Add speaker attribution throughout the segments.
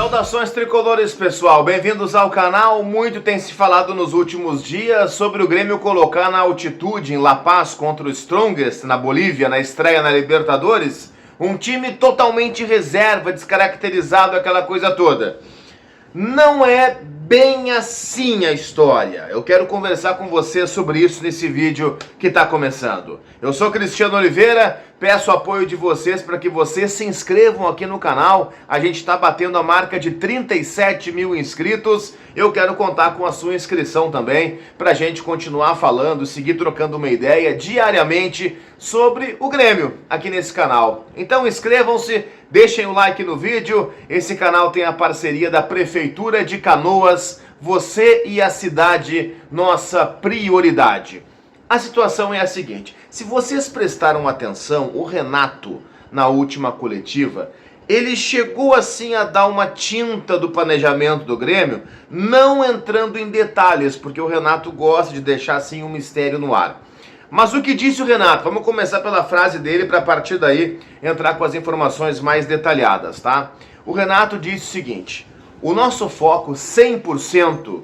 Speaker 1: Saudações tricolores, pessoal, bem-vindos ao canal. Muito tem se falado nos últimos dias sobre o Grêmio colocar na altitude em La Paz contra o Strongest na Bolívia, na estreia na Libertadores, um time totalmente reserva, descaracterizado, aquela coisa toda. Não é bem assim a história. Eu quero conversar com você sobre isso nesse vídeo que está começando. Eu sou Cristiano Oliveira, peço o apoio de vocês para que vocês se inscrevam aqui no canal. A gente está batendo a marca de 37 mil inscritos. Eu quero contar com a sua inscrição também, para a gente continuar falando, seguir trocando uma ideia diariamente sobre o Grêmio aqui nesse canal. Então inscrevam-se, deixem o like no vídeo. Esse canal tem a parceria da Prefeitura de Canoas. Você e a cidade, nossa prioridade. A situação é a seguinte: se vocês prestaram atenção, o Renato, na última coletiva, ele chegou assim a dar uma tinta do planejamento do Grêmio, não entrando em detalhes, porque o Renato gosta de deixar assim um mistério no ar. Mas o que disse o Renato? Vamos começar pela frase dele para a partir daí entrar com as informações mais detalhadas, tá? O Renato disse o seguinte: o nosso foco 100%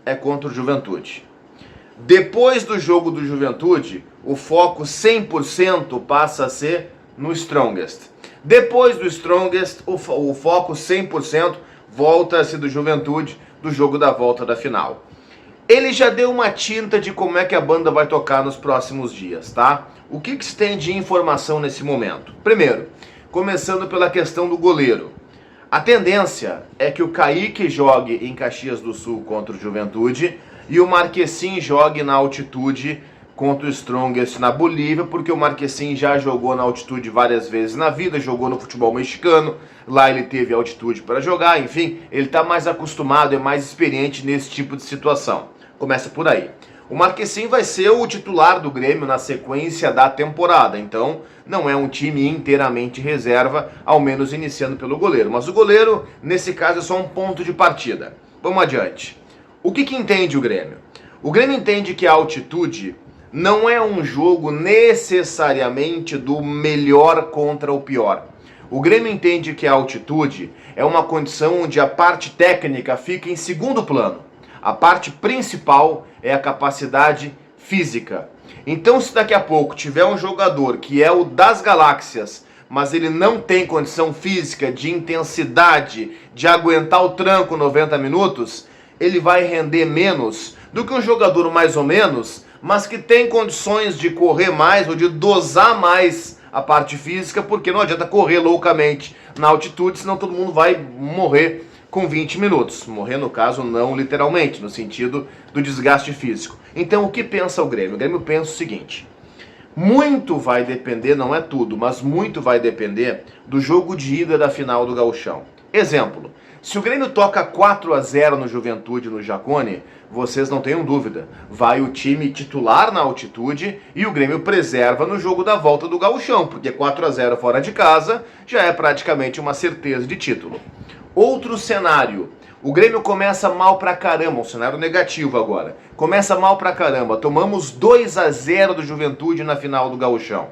Speaker 1: é contra o Juventude. Depois do jogo do Juventude, o foco 100% passa a ser no Strongest. Depois do Strongest, o foco 100% volta a ser do Juventude, do jogo da volta da final. Ele já deu uma tinta de como é que a banda vai tocar nos próximos dias, tá? O que se tem de informação nesse momento? Primeiro, começando pela questão do goleiro. A tendência é que o Kaique jogue em Caxias do Sul contra o Juventude e o Marquezin jogue na altitude contra o Strongest na Bolívia, porque o Marquezin já jogou na altitude várias vezes na vida, jogou no futebol mexicano, lá ele teve altitude para jogar, enfim, ele está mais acostumado, é mais experiente nesse tipo de situação. Começa por aí. O Marquezin vai ser o titular do Grêmio na sequência da temporada, então não é um time inteiramente reserva, ao menos iniciando pelo goleiro. Mas o goleiro, nesse caso, é só um ponto de partida. Vamos adiante. O que entende o Grêmio? O Grêmio entende que a altitude não é um jogo necessariamente do melhor contra o pior. O Grêmio entende que a altitude é uma condição onde a parte técnica fica em segundo plano. A parte principal é a capacidade física. Então, se daqui a pouco tiver um jogador que é o das galáxias, mas ele não tem condição física, de intensidade, de aguentar o tranco 90 minutos, ele vai render menos do que um jogador mais ou menos, mas que tem condições de correr mais ou de dosar mais a parte física, porque não adianta correr loucamente na altitude, senão todo mundo vai morrer com 20 minutos. Morrer, no caso, não literalmente, no sentido do desgaste físico. Então, o que pensa o Grêmio? O Grêmio pensa o seguinte: muito vai depender, não é tudo, mas muito vai depender do jogo de ida da final do Gauchão. Exemplo: se o Grêmio toca 4-0 no Juventude, no Jacone, vocês não tenham dúvida, vai o time titular na altitude e o Grêmio preserva no jogo da volta do Gauchão, porque 4-0 fora de casa já é praticamente uma certeza de título. Outro cenário: o Grêmio começa mal pra caramba, um cenário negativo agora. Começa mal pra caramba, tomamos 2-0 do Juventude na final do Gauchão.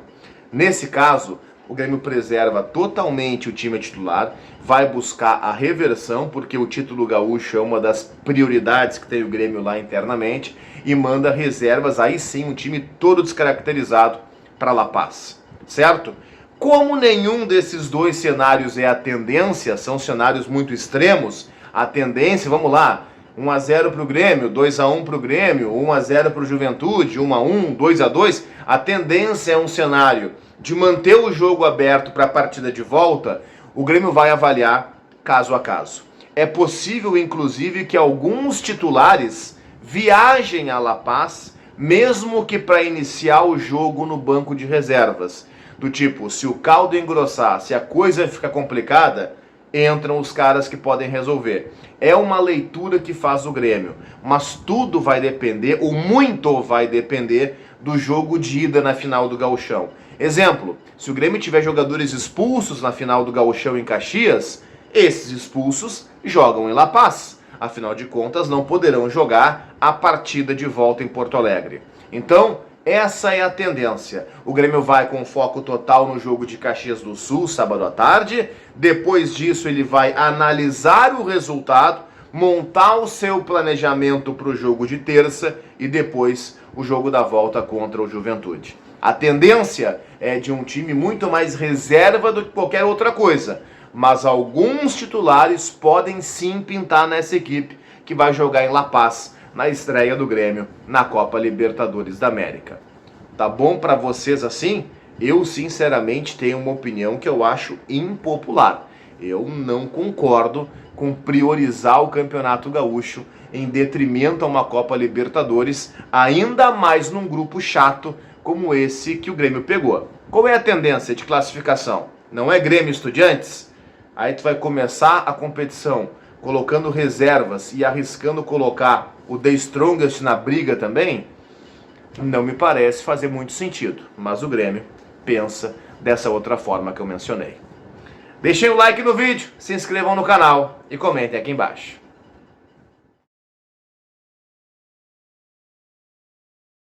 Speaker 1: Nesse caso, o Grêmio preserva totalmente o time titular, vai buscar a reversão, porque o título gaúcho é uma das prioridades que tem o Grêmio lá internamente, e manda reservas, aí sim, um time todo descaracterizado para La Paz, certo? Como nenhum desses dois cenários é a tendência, são cenários muito extremos, a tendência, vamos lá, 1-0 para o Grêmio, 2-1 para o Grêmio, 1-0 para o Juventude, 1-1, 2-2, a tendência é um cenário de manter o jogo aberto para a partida de volta. O Grêmio vai avaliar caso a caso. É possível, inclusive, que alguns titulares viajem a La Paz, mesmo que para iniciar o jogo no banco de reservas. Do tipo, se o caldo engrossar, se a coisa ficar complicada, entram os caras que podem resolver. É uma leitura que faz o Grêmio, mas tudo vai depender, ou muito vai depender, do jogo de ida na final do Gauchão. Exemplo: se o Grêmio tiver jogadores expulsos na final do Gauchão em Caxias, esses expulsos jogam em La Paz. Afinal de contas, não poderão jogar a partida de volta em Porto Alegre. Então, Essa é a tendência. O Grêmio vai com foco total no jogo de Caxias do Sul, sábado à tarde. Depois disso, ele vai analisar o resultado, montar o seu planejamento para o jogo de terça e depois o jogo da volta contra o Juventude. A tendência é de um time muito mais reserva do que qualquer outra coisa, mas alguns titulares podem sim pintar nessa equipe que vai jogar em La Paz na estreia do Grêmio na Copa Libertadores da América. Tá bom para vocês assim? Eu sinceramente tenho uma opinião que eu acho impopular. Eu não concordo com priorizar o Campeonato Gaúcho em detrimento a uma Copa Libertadores, ainda mais num grupo chato como esse que o Grêmio pegou. Qual é a tendência de classificação? Não é Grêmio Estudiantes? Aí tu vai começar a competição colocando reservas e arriscando colocar o The Strongest na briga também? Não me parece fazer muito sentido, mas o Grêmio pensa dessa outra forma que eu mencionei. Deixem o like no vídeo, se inscrevam no canal e comentem aqui embaixo.